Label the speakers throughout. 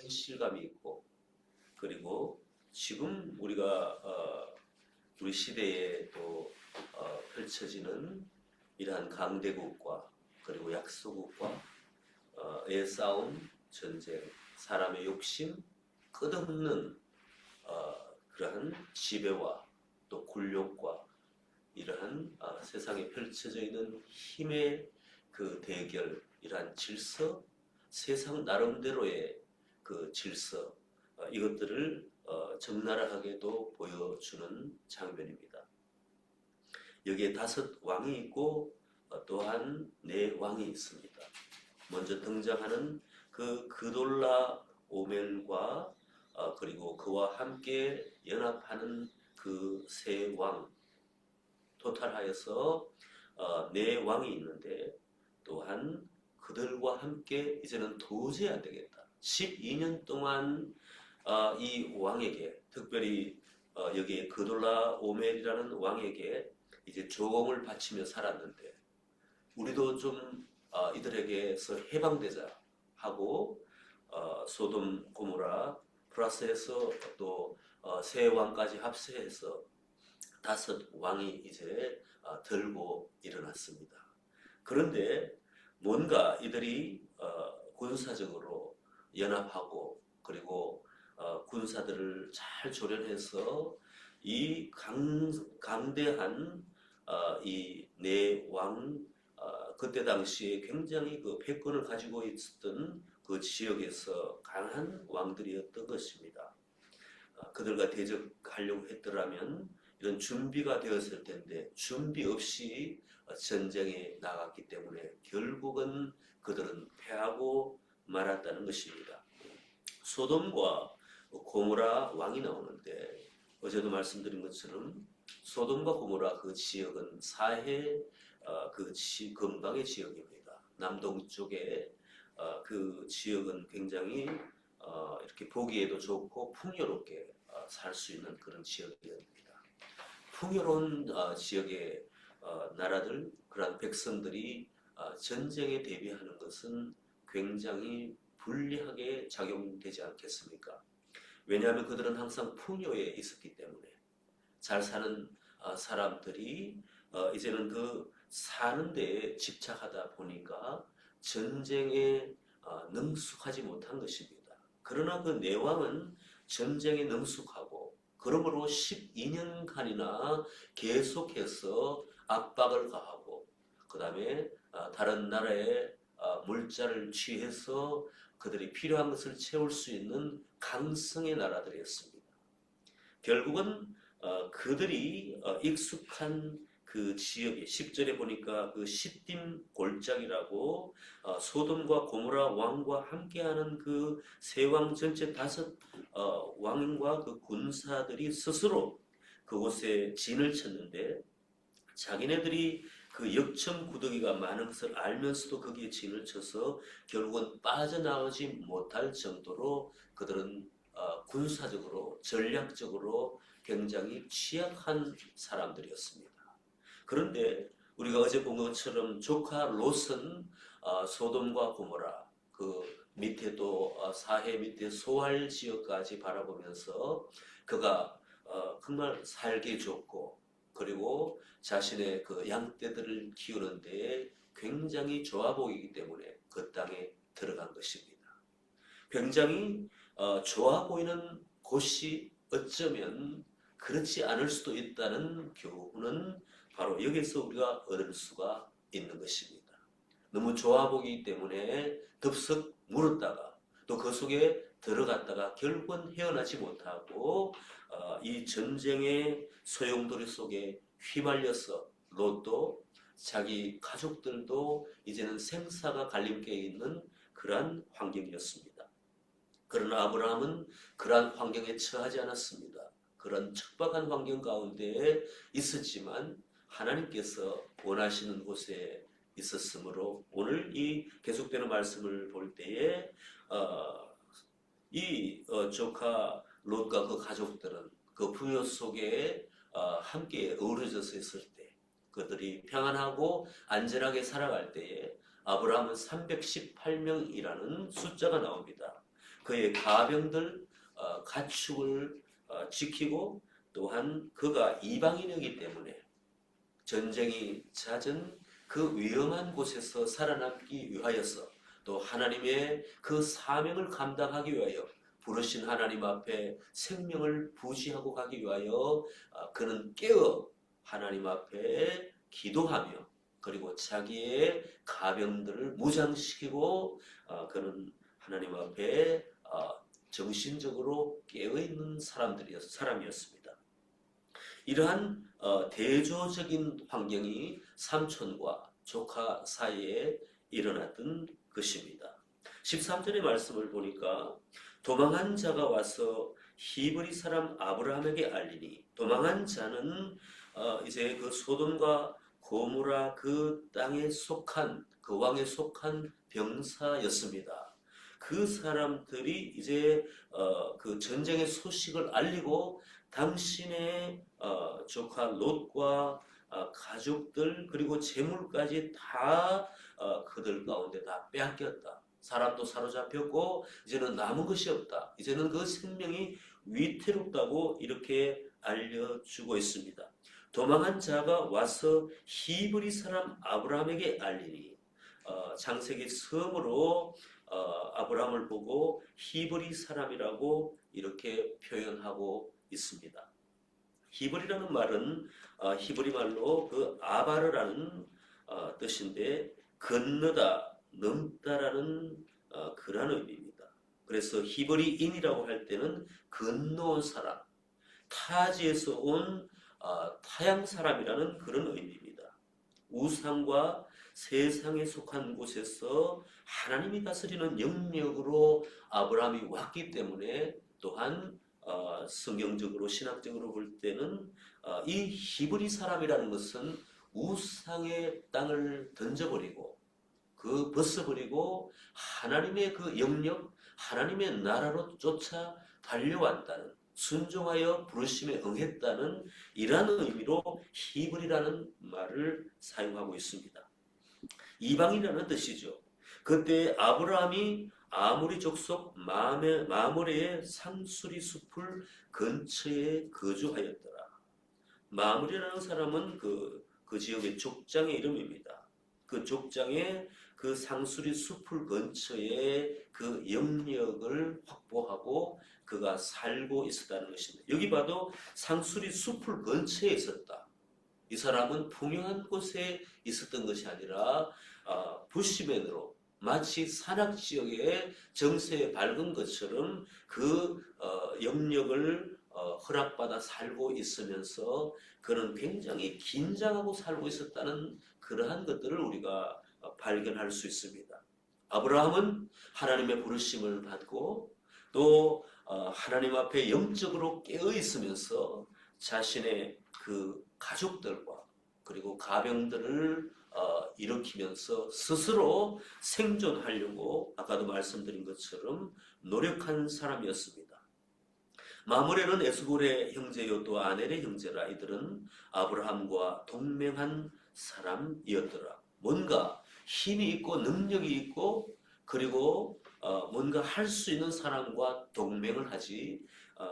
Speaker 1: 현실감이 있고, 그리고 지금 우리가 우리 시대에 또 펼쳐지는 이러한 강대국과 그리고 약소국과 의 싸움, 전쟁, 사람의 욕심, 끝없는 그러한 지배와 또 굴욕과 이러한 세상에 펼쳐져 있는 힘의 그 대결, 이러한 질서, 세상 나름대로의 그 질서, 이것들을 적나라하게도 보여주는 장면입니다. 여기에 5왕이 있고 또한 4왕이 있습니다. 먼저 등장하는 그 그돌라 오멜과 그리고 그와 함께 연합하는 그 3왕, 토탈하여서 4왕이 있는데, 또한 그들과 함께 이제는 도저히 안 되겠다. 12년 동안 이 왕에게, 특별히 여기에 그돌라 오멜이라는 왕에게 이제 조공을 바치며 살았는데, 우리도 좀 이들에게서 해방되자 하고 소돔 고모라 플러스해서 또 3왕까지 합세해서 5왕이 이제 들고 일어났습니다. 그런데 뭔가 이들이 군사적으로 연합하고 그리고 군사들을 잘 조련해서 이 강대한 이 4왕, 그때 당시에 굉장히 그 패권을 가지고 있었던 그 지역에서 강한 왕들이었던 것입니다. 그들과 대적하려고 했더라면 이런 준비가 되었을 텐데 준비 없이 전쟁에 나갔기 때문에 결국은 그들은 패하고 말았다는 것입니다. 소돔과 고모라 왕이 나오는데, 어제도 말씀드린 것처럼 소돔과 고모라 그 지역은 사해 그 근방의 지역입니다. 남동쪽에 그 지역은 굉장히 이렇게 보기에도 좋고 풍요롭게 살 수 있는 그런 지역이었습니다. 풍요로운 지역의 나라들, 그런 백성들이 전쟁에 대비하는 것은 굉장히 불리하게 작용되지 않겠습니까? 왜냐하면 그들은 항상 풍요에 있었기 때문에. 잘 사는 사람들이 이제는 그 사는 데에 집착하다 보니까 전쟁에 능숙하지 못한 것입니다. 그러나 그 4왕은 전쟁에 능숙하고, 그러므로 12년간이나 계속해서 압박을 가하고, 그 다음에 다른 나라의 물자를 취해서 그들이 필요한 것을 채울 수 있는 강성의 나라들이었습니다. 결국은 그들이 익숙한 그 지역에 10절에 보니까 그 시딤 골짜기라고 소돔과 고모라 왕과 함께하는 그 3왕 전체 5 왕과 그 군사들이 스스로 그곳에 진을 쳤는데, 자기네들이 그 역청 구더기가 많은 것을 알면서도 거기에 진을 쳐서 결국은 빠져나오지 못할 정도로 그들은 군사적으로 전략적으로 굉장히 취약한 사람들이었습니다. 그런데 우리가 어제 본 것처럼 조카 롯은 소돔과 고모라 그 밑에 또 사해 밑에 소알 지역까지 바라보면서 그가 정말 살기 좋고, 그리고 자신의 그 양떼들을 키우는 데에 굉장히 좋아 보이기 때문에 그 땅에 들어간 것입니다. 굉장히 좋아 보이는 곳이 어쩌면 그렇지 않을 수도 있다는 교훈은 바로 여기서 우리가 얻을 수가 있는 것입니다. 너무 좋아 보이기 때문에 덥석 물었다가 또 그 속에 들어갔다가 결국은 헤어나지 못하고 이 전쟁의 소용돌이 속에 휘말려서 롯도 자기 가족들도 이제는 생사가 갈림길에 있는 그러한 환경이었습니다. 그러나 아브라함은 그러한 환경에 처하지 않았습니다. 그런 척박한 환경 가운데 있었지만 하나님께서 원하시는 곳에 있었으므로 오늘 이 계속되는 말씀을 볼 때에 이 조카 롯과 그 가족들은 그 풍요 속에 함께 어우러져서 있을 때, 그들이 평안하고 안전하게 살아갈 때에 아브라함은 318명이라는 숫자가 나옵니다. 그의 가병들 가축을 지키고 또한 그가 이방인이기 때문에 전쟁이 잦은 그 위험한 곳에서 살아남기 위하여서 또 하나님의 그 사명을 감당하기 위하여 부르신 하나님 앞에 생명을 부지하고 가기 위하여 그는 깨어 하나님 앞에 기도하며 그리고 자기의 가병들을 무장시키고 그는 하나님 앞에 정신적으로 깨어있는 사람이었습니다. 이러한 대조적인 환경이 삼촌과 조카 사이에 일어났던 것입니다. 13절의 말씀을 보니까 도망한 자가 와서 히브리 사람 아브라함에게 알리니 도망한 자는 이제 그 소돔과 고모라 그 땅에 속한 그 왕에 속한 병사였습니다. 그 사람들이 이제 그 전쟁의 소식을 알리고 당신의 조카 롯과 가족들 그리고 재물까지 다 그들 가운데 다 빼앗겼다. 사람도 사로잡혔고 이제는 남은 것이 없다. 이제는 그 생명이 위태롭다고 이렇게 알려주고 있습니다. 도망한 자가 와서 히브리 사람 아브라함에게 알리니 창세기 섬으로 아브라함을 보고 히브리 사람이라고 이렇게 표현하고 있습니다. 히브리라는 말은 히브리 말로 그 아바르라는 뜻인데 건너다, 넘다라는 그런 의미입니다. 그래서 히브리인이라고 할 때는 건너온 사람, 타지에서 온 타양 사람이라는 그런 의미입니다. 우상과 세상에 속한 곳에서 하나님이 다스리는 영역으로 아브라함이 왔기 때문에 또한 성경적으로 신학적으로 볼 때는 이 히브리 사람이라는 것은 우상의 땅을 던져버리고 그 벗어버리고 하나님의 그 영역, 하나님의 나라로 쫓아 달려왔다는 순종하여 부르심에 응했다는 이러한 의미로 히브리라는 말을 사용하고 있습니다. 이방이라는 뜻이죠. 그때 아브라함이 아모리 족속 마므레의 상수리 숲을 근처에 거주하였더라. 마므리라는 사람은 그 지역의 족장의 이름입니다. 그 족장의 그 상수리 숲을 근처에 그 영역을 확보하고 그가 살고 있었다는 것입니다. 여기 봐도 상수리 숲을 근처에 있었다. 이 사람은 풍요한 곳에 있었던 것이 아니라 부시맨으로 마치 산악지역에 정세에 밝은 것처럼 그 영역을 허락받아 살고 있으면서 그는 굉장히 긴장하고 살고 있었다는 그러한 것들을 우리가 발견할 수 있습니다. 아브라함은 하나님의 부르심을 받고 또 하나님 앞에 영적으로 깨어 있으면서 자신의 그 가족들과 그리고 가병들을 일으키면서 스스로 생존하려고 아까도 말씀드린 것처럼 노력한 사람이었습니다. 마므레는 에스골의 형제요 또 아넬의 형제라. 이들은 아브라함과 동맹한 사람이었더라. 뭔가 힘이 있고 능력이 있고 그리고 뭔가 할 수 있는 사람과 동맹을 하지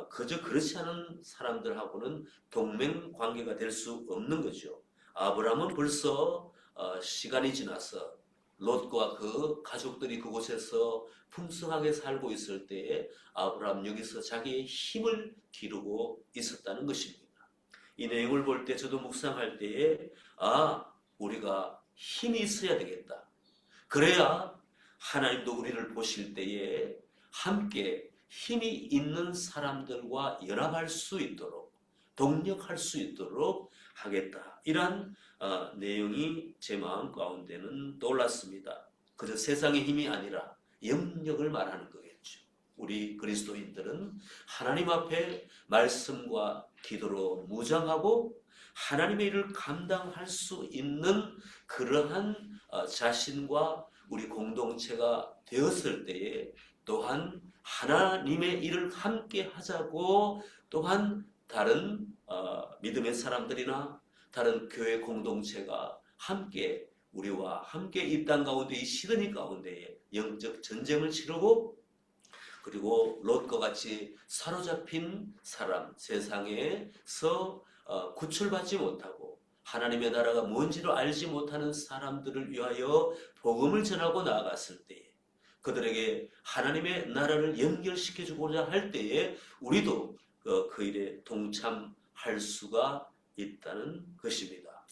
Speaker 1: 그저 그렇지 않은 사람들하고는 동맹 관계가 될 수 없는 거죠. 아브라함은 벌써 시간이 지나서 롯과 그 가족들이 그곳에서 풍성하게 살고 있을 때에 아브라함 여기서 자기의 힘을 기르고 있었다는 것입니다. 이 내용을 볼 때 저도 묵상할 때에 우리가 힘이 있어야 되겠다. 그래야 하나님도 우리를 보실 때에 함께 힘이 있는 사람들과 연합할 수 있도록 동력할 수 있도록 하겠다. 이러한 내용이 제 마음 가운데는 떠올랐습니다. 그저 세상의 힘이 아니라 영역을 말하는 거겠죠. 우리 그리스도인들은 하나님 앞에 말씀과 기도로 무장하고 하나님의 일을 감당할 수 있는 그러한 자신과 우리 공동체가 되었을 때에 또한 하나님의 일을 함께 하자고 또한 다른 믿음의 사람들이나 다른 교회 공동체가 함께 우리와 함께 이 땅 가운데 이 시드니 가운데에 영적 전쟁을 치르고 그리고 롯과 같이 사로잡힌 사람, 세상에서 구출받지 못하고 하나님의 나라가 뭔지를 알지 못하는 사람들을 위하여 복음을 전하고 나아갔을 때에, 그들에게 하나님의 나라를 연결시켜주고자 할 때에 우리도 그 일에 동참할 수가 있다는 것입니다.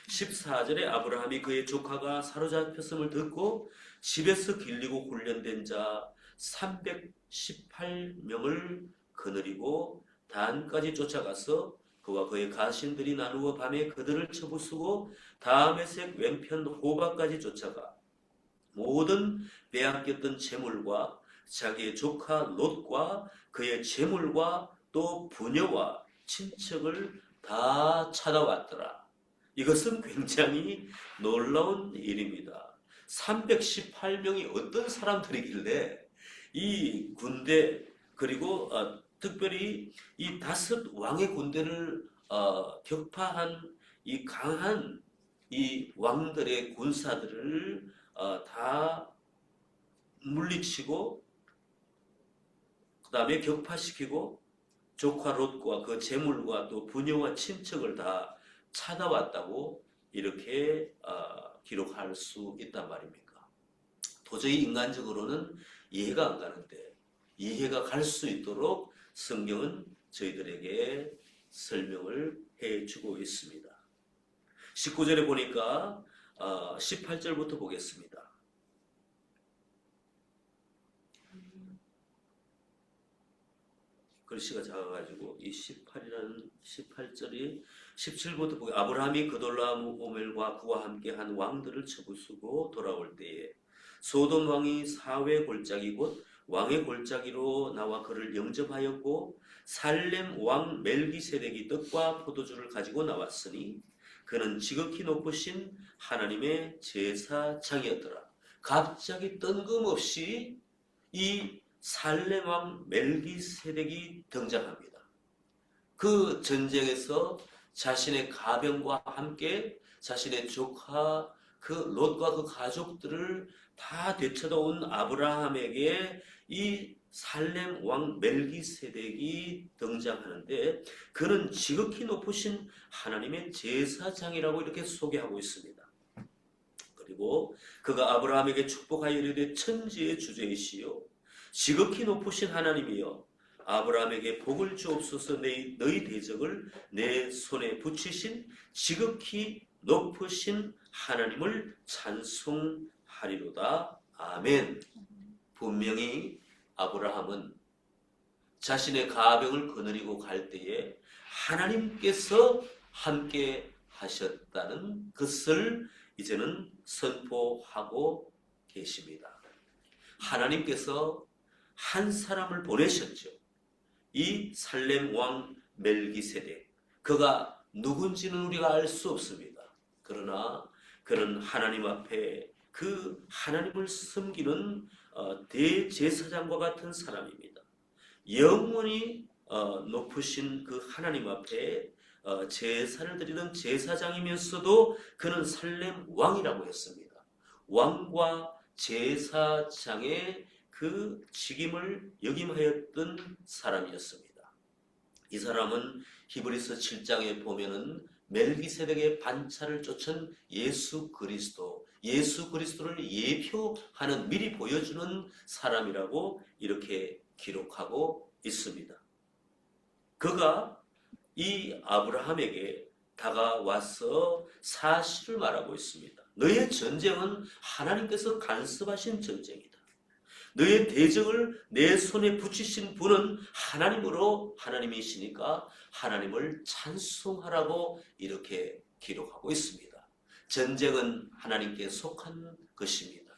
Speaker 1: 14절에 아브라함이 그의 조카가 사로잡혔음을 듣고 집에서 길리고 훈련된 자 318명을 거느리고 단까지 쫓아가서 그와 그의 가신들이 나누어 밤에 그들을 쳐부수고 다메섹 왼편 호바까지 쫓아가 모든 빼앗겼던 재물과 자기의 조카 롯과 그의 재물과 또 부녀와 친척을 다 찾아왔더라. 이것은 굉장히 놀라운 일입니다. 318명이 어떤 사람들이길래 이 군대, 그리고 특별히 이 다섯 왕의 군대를 격파한 이 강한 이 왕들의 군사들을 다 물리치고 그 다음에 격파시키고 조카 롯과 그 재물과 또 부녀와 친척을 다 찾아왔다고 이렇게 기록할 수 있단 말입니까? 도저히 인간적으로는 이해가 안 가는데 이해가 갈 수 있도록 성경은 저희들에게 설명을 해주고 있습니다. 19절에 보니까 18절부터 보겠습니다. 글씨가 작아가지고 이 18절이 17부터 보게, 아브라함이 그돌라오멜과 그와 함께 한 왕들을 쳐부수고 돌아올 때에 소돔 왕이 사회 골짜기 곧 왕의 골짜기로 나와 그를 영접하였고 살렘 왕 멜기세덱이 떡과 포도주를 가지고 나왔으니 그는 지극히 높으신 하나님의 제사장이었더라. 갑자기 뜬금없이 이 살렘 왕 멜기세덱이 등장합니다. 그 전쟁에서 자신의 가병과 함께 자신의 조카 그 롯과 그 가족들을 다 되찾아온 아브라함에게 이 살렘 왕 멜기세덱이 등장하는데 그는 지극히 높으신 하나님의 제사장이라고 이렇게 소개하고 있습니다. 그리고 그가 아브라함에게 축복하여 이르되 천지의 주제이시요 지극히 높으신 하나님이여 아브라함에게 복을 주옵소서. 너희 대적을 내 손에 붙이신 지극히 높으신 하나님을 찬송하리로다. 아멘. 분명히 아브라함은 자신의 가병을 거느리고 갈 때에 하나님께서 함께 하셨다는 것을 이제는 선포하고 계십니다. 하나님께서 한 사람을 보내셨죠. 이 살렘 왕 멜기세덱, 그가 누군지는 우리가 알 수 없습니다. 그러나 그는 하나님 앞에 그 하나님을 섬기는 대제사장과 같은 사람입니다. 영원히 높으신 그 하나님 앞에 제사를 드리는 제사장이면서도 그는 살렘 왕이라고 했습니다. 왕과 제사장의 그 직임을 역임하였던 사람이었습니다. 이 사람은 히브리서 7장에 보면은 멜기세덱의 반차를 쫓은 예수 그리스도를 예표하는, 미리 보여주는 사람이라고 이렇게 기록하고 있습니다. 그가 이 아브라함에게 다가와서 사실을 말하고 있습니다. 너의 전쟁은 하나님께서 간섭하신 전쟁이다. 너의 대적을 내 손에 붙이신 분은 하나님이시니까 하나님을 찬송하라고 이렇게 기록하고 있습니다. 전쟁은 하나님께 속한 것입니다.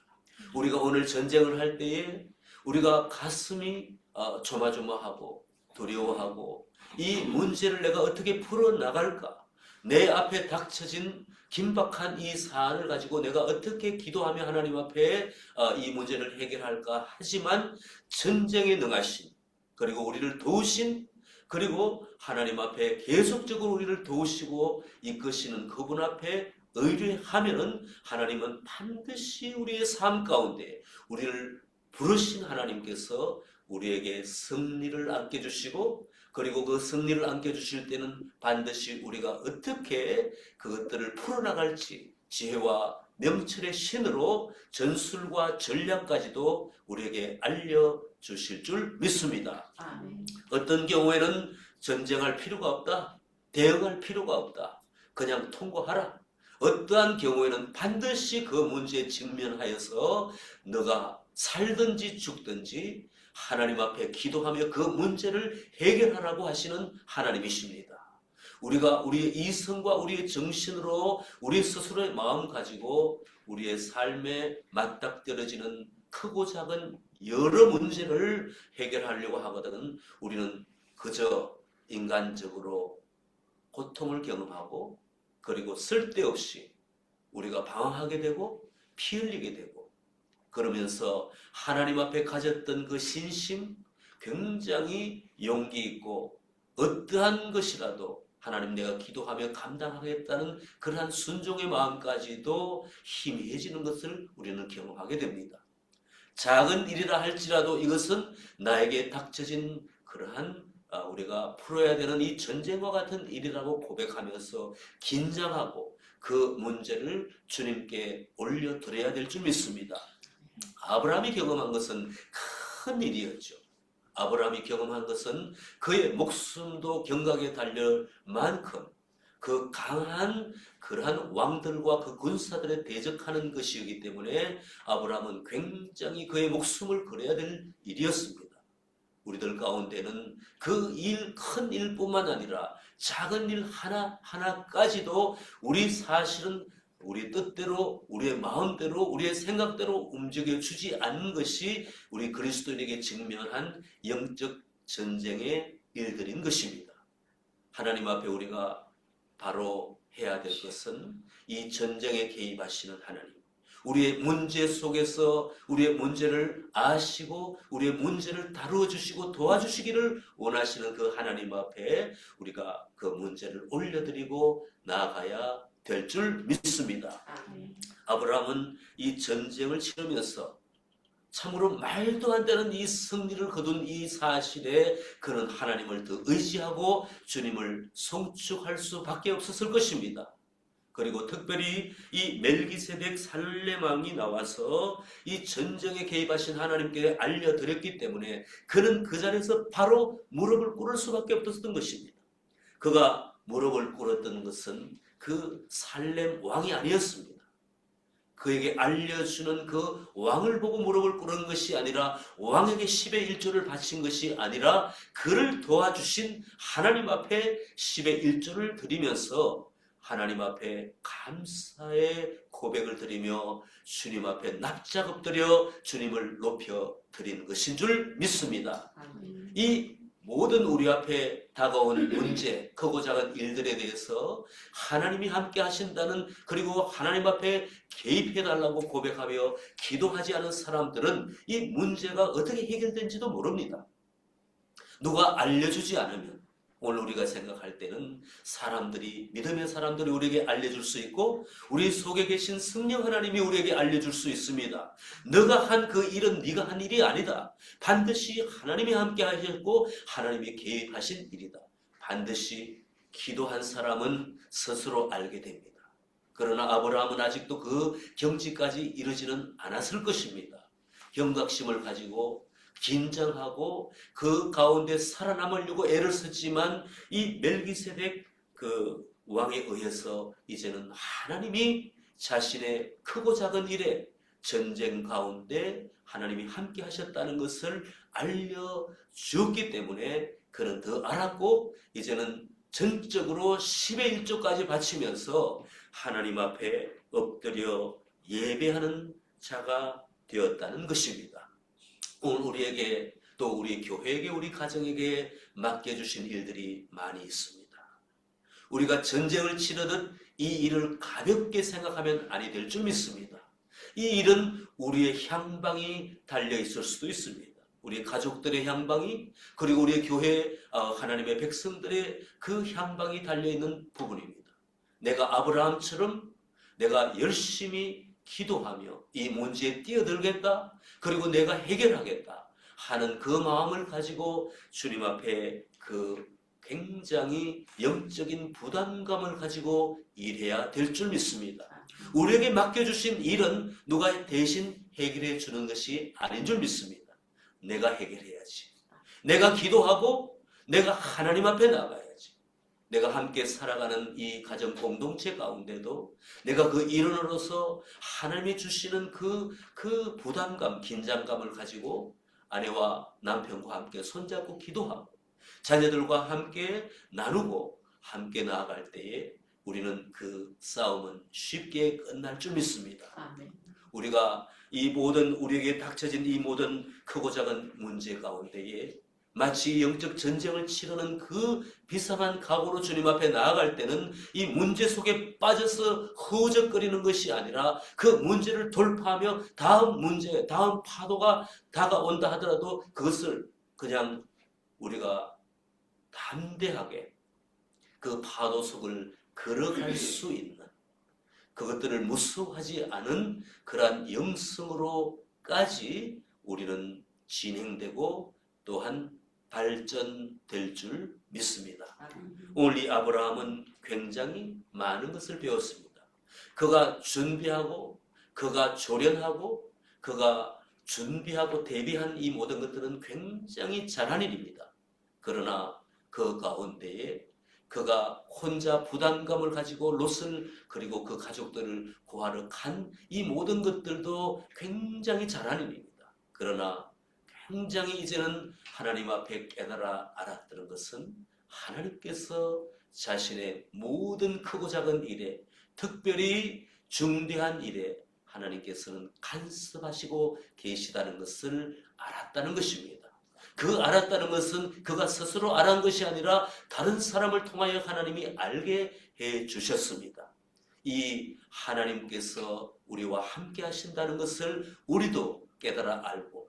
Speaker 1: 우리가 오늘 전쟁을 할 때에 우리가 가슴이 조마조마하고 두려워하고 이 문제를 내가 어떻게 풀어나갈까? 내 앞에 닥쳐진 긴박한 이 사안을 가지고 내가 어떻게 기도하며 하나님 앞에 이 문제를 해결할까? 하지만 전쟁에 능하신, 그리고 우리를 도우신, 그리고 하나님 앞에 계속적으로 우리를 도우시고 이끄시는 그분 앞에 의뢰하면은 하나님은 반드시 우리의 삶 가운데 우리를 부르신 하나님께서 우리에게 승리를 안겨주시고, 그리고 그 승리를 안겨주실 때는 반드시 우리가 어떻게 그것들을 풀어나갈지 지혜와 명철의 신으로 전술과 전략까지도 우리에게 알려주실 줄 믿습니다.
Speaker 2: 아멘.
Speaker 1: 어떤 경우에는 전쟁할 필요가 없다, 대응할 필요가 없다, 그냥 통과하라. 어떠한 경우에는 반드시 그 문제에 직면하여서 너가 살든지 죽든지 하나님 앞에 기도하며 그 문제를 해결하라고 하시는 하나님이십니다. 우리가 우리의 이성과 우리의 정신으로 우리 스스로의 마음 가지고 우리의 삶에 맞닥뜨려지는 크고 작은 여러 문제를 해결하려고 하거든 우리는 그저 인간적으로 고통을 경험하고, 그리고 쓸데없이 우리가 방황하게 되고 피 흘리게 되고, 그러면서 하나님 앞에 가졌던 그 신심, 굉장히 용기 있고 어떠한 것이라도 하나님 내가 기도하며 감당하겠다는 그러한 순종의 마음까지도 희미해지는 것을 우리는 경험하게 됩니다. 작은 일이라 할지라도 이것은 나에게 닥쳐진 그러한 우리가 풀어야 되는 이 전쟁과 같은 일이라고 고백하면서 긴장하고 그 문제를 주님께 올려드려야 될 줄 믿습니다. 아브라함이 경험한 것은 큰 일이었죠. 아브라함이 경험한 것은 그의 목숨도 경각에 달릴 만큼 그 강한 그러한 왕들과 그 군사들에 대적하는 것이었기 때문에 아브라함은 굉장히 그의 목숨을 걸어야 될 일이었습니다. 우리들 가운데는 그 일, 큰 일뿐만 아니라 작은 일 하나하나까지도 우리 사실은 우리 뜻대로, 우리의 마음대로, 우리의 생각대로 움직여주지 않는 것이 우리 그리스도인에게 직면한 영적 전쟁의 일들인 것입니다. 하나님 앞에 우리가 바로 해야 될 것은 이 전쟁에 개입하시는 하나님, 우리의 문제 속에서 우리의 문제를 아시고 우리의 문제를 다루어 주시고 도와주시기를 원하시는 그 하나님 앞에 우리가 그 문제를 올려드리고 나아가야 될 줄 믿습니다. 아브라함은 이 전쟁을 치르면서 참으로 말도 안 되는 이 승리를 거둔 이 사실에 그는 하나님을 더 의지하고 주님을 송축할 수밖에 없었을 것입니다. 그리고 특별히 이 멜기세덱 살렘 왕이 나와서 이 전쟁에 개입하신 하나님께 알려드렸기 때문에 그는 그 자리에서 바로 무릎을 꿇을 수밖에 없었던 것입니다. 그가 무릎을 꿇었던 것은 그 살렘 왕이 아니었습니다. 그에게 알려주는 그 왕을 보고 무릎을 꿇은 것이 아니라, 왕에게 10의 1조를 바친 것이 아니라 그를 도와주신 하나님 앞에 10의 1조를 드리면서 하나님 앞에 감사의 고백을 드리며 주님 앞에 납작 엎드려 주님을 높여 드리는 것인 줄 믿습니다. 이 모든 우리 앞에 다가온 문제, 크고 작은 일들에 대해서 하나님이 함께 하신다는, 그리고 하나님 앞에 개입해달라고 고백하며 기도하지 않은 사람들은 이 문제가 어떻게 해결된지도 모릅니다. 누가 알려주지 않으면, 오늘 우리가 생각할 때는 사람들이, 믿음의 사람들이 우리에게 알려줄 수 있고 우리 속에 계신 성령 하나님이 우리에게 알려줄 수 있습니다. 너가 한 그 일은 네가 한 일이 아니다. 반드시 하나님이 함께 하셨고 하나님이 개입하신 일이다. 반드시 기도한 사람은 스스로 알게 됩니다. 그러나 아브라함은 아직도 그 경지까지 이르지는 않았을 것입니다. 경각심을 가지고 긴장하고 그 가운데 살아남으려고 애를 썼지만 이 멜기세덱 그 왕에 의해서 이제는 하나님이 자신의 크고 작은 일에 전쟁 가운데 하나님이 함께 하셨다는 것을 알려주었기 때문에 그는 더 알았고 이제는 전적으로 10의 1조까지 바치면서 하나님 앞에 엎드려 예배하는 자가 되었다는 것입니다. 오늘 우리에게, 또 우리 교회에게, 우리 가정에게 맡겨주신 일들이 많이 있습니다. 우리가 전쟁을 치르듯 이 일을 가볍게 생각하면 아니 될 줄 믿습니다. 이 일은 우리의 향방이 달려있을 수도 있습니다. 우리 가족들의 향방이, 그리고 우리의 교회 하나님의 백성들의 그 향방이 달려있는 부분입니다. 내가 아브라함처럼 내가 열심히 기도하며 이 문제에 뛰어들겠다, 그리고 내가 해결하겠다 하는 그 마음을 가지고 주님 앞에 그 굉장히 영적인 부담감을 가지고 일해야 될 줄 믿습니다. 우리에게 맡겨주신 일은 누가 대신 해결해 주는 것이 아닌 줄 믿습니다. 내가 해결해야지. 내가 기도하고 내가 하나님 앞에 나가야지. 내가 함께 살아가는 이 가정 공동체 가운데도 내가 그 일원으로서 하나님이 주시는 그 부담감, 긴장감을 가지고 아내와 남편과 함께 손잡고 기도하고 자녀들과 함께 나누고 함께 나아갈 때에 우리는 그 싸움은 쉽게 끝날 줄 믿습니다.
Speaker 2: 아멘.
Speaker 1: 우리가 이 모든 우리에게 닥쳐진 이 모든 크고 작은 문제 가운데에 마치 영적 전쟁을 치르는 그 비상한 각오로 주님 앞에 나아갈 때는 이 문제 속에 빠져서 허우적거리는 것이 아니라 그 문제를 돌파하며 다음 문제, 다음 파도가 다가온다 하더라도 그것을 그냥 우리가 담대하게 그 파도 속을 걸어갈 수 있는, 그것들을 무서워하지 않은 그러한 영성으로까지 우리는 진행되고 또한 발전될 줄 믿습니다. 오늘 이 아브라함은 굉장히 많은 것을 배웠습니다. 그가 준비하고 그가 조련하고 그가 준비하고 대비한 이 모든 것들은 굉장히 잘한 일입니다. 그러나 그 가운데에 그가 혼자 부담감을 가지고 롯을 그리고 그 가족들을 구하러 간 이 모든 것들도 굉장히 잘한 일입니다. 그러나 굉장히 이제는 하나님 앞에 깨달아 알았던 것은 하나님께서 자신의 모든 크고 작은 일에, 특별히 중대한 일에 하나님께서는 간섭하시고 계시다는 것을 알았다는 것입니다. 그 알았다는 것은 그가 스스로 알은 것이 아니라 다른 사람을 통하여 하나님이 알게 해 주셨습니다. 이 하나님께서 우리와 함께 하신다는 것을 우리도 깨달아 알고,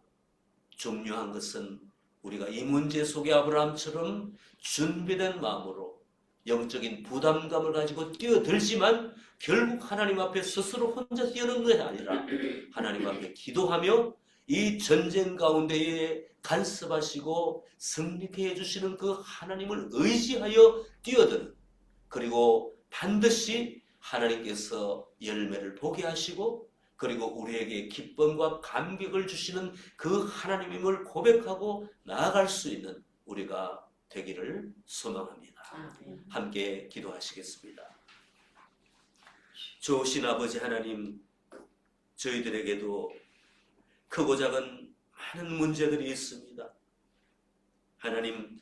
Speaker 1: 중요한 것은 우리가 이 문제 속에 아브라함처럼 준비된 마음으로 영적인 부담감을 가지고 뛰어들지만 결국 하나님 앞에 스스로 혼자 뛰어든 것이 아니라 하나님 앞에 기도하며 이 전쟁 가운데에 간섭하시고 승리케 해주시는 그 하나님을 의지하여 뛰어드는, 그리고 반드시 하나님께서 열매를 보게 하시고 그리고 우리에게 기쁨과 감격을 주시는 그 하나님임을 고백하고 나아갈 수 있는 우리가 되기를 소망합니다. 함께 기도하시겠습니다. 좋으신 아버지 하나님, 저희들에게도 크고 작은 많은 문제들이 있습니다. 하나님,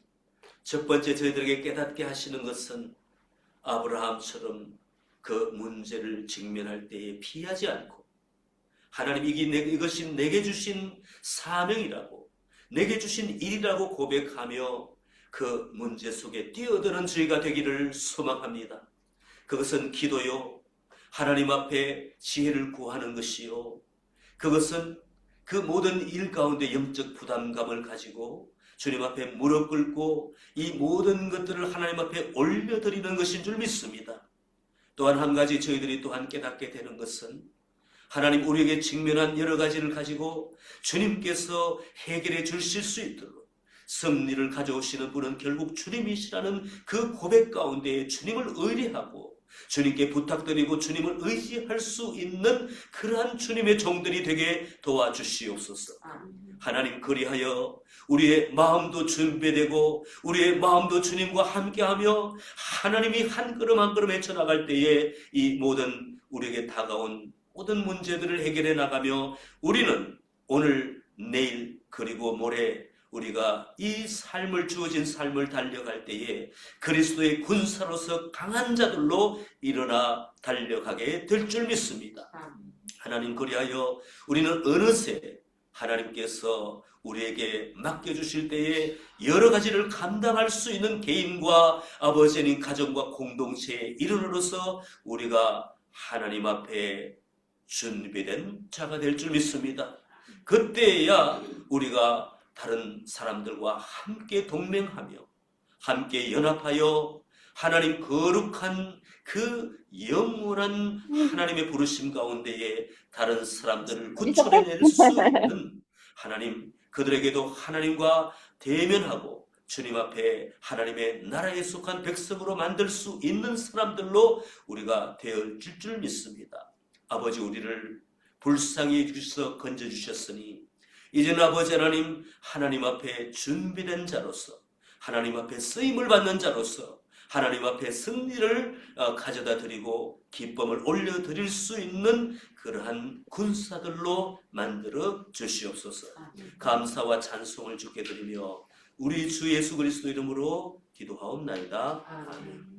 Speaker 1: 첫 번째 저희들에게 깨닫게 하시는 것은 아브라함처럼 그 문제를 직면할 때에 피하지 않고 하나님, 이것이 내게 주신 사명이라고, 내게 주신 일이라고 고백하며 그 문제 속에 뛰어드는 저희가 되기를 소망합니다. 그것은 기도요, 하나님 앞에 지혜를 구하는 것이요, 그것은 그 모든 일 가운데 영적 부담감을 가지고 주님 앞에 무릎 꿇고 이 모든 것들을 하나님 앞에 올려드리는 것인 줄 믿습니다. 또한 한 가지 저희들이 또한 깨닫게 되는 것은 하나님, 우리에게 직면한 여러 가지를 가지고 주님께서 해결해 주실 수 있도록 승리를 가져오시는 분은 결국 주님이시라는 그 고백 가운데 주님을 의뢰하고 주님께 부탁드리고 주님을 의지할 수 있는 그러한 주님의 종들이 되게 도와주시옵소서. 하나님, 그리하여 우리의 마음도 준비되고 우리의 마음도 주님과 함께하며 하나님이 한 걸음 한 걸음 헤쳐나갈 때에 이 모든 우리에게 다가온 모든 문제들을 해결해 나가며 우리는 오늘, 내일, 그리고 모레 우리가 이 삶을, 주어진 삶을 달려갈 때에 그리스도의 군사로서 강한 자들로 일어나 달려가게 될 줄 믿습니다. 하나님, 그리하여 우리는 어느새 하나님께서 우리에게 맡겨주실 때에 여러 가지를 감당할 수 있는 개인과 아버지님 가정과 공동체의 일원으로서 우리가 하나님 앞에 준비된 자가 될 줄 믿습니다. 그때야 우리가 다른 사람들과 함께 동맹하며 함께 연합하여 하나님 거룩한 그 영원한 하나님의 부르심 가운데에 다른 사람들을 구출해낼 수 있는 하나님, 그들에게도 하나님과 대면하고 주님 앞에 하나님의 나라에 속한 백성으로 만들 수 있는 사람들로 우리가 되어질 줄 믿습니다. 아버지, 우리를 불쌍히 주셔서 건져주셨으니 이제는 아버지 하나님, 하나님 앞에 준비된 자로서, 하나님 앞에 쓰임을 받는 자로서 하나님 앞에 승리를 가져다 드리고 기쁨을 올려드릴 수 있는 그러한 군사들로 만들어 주시옵소서. 감사와 찬송을 주께 드리며 우리 주 예수 그리스도 이름으로 기도하옵나이다.
Speaker 2: 아멘.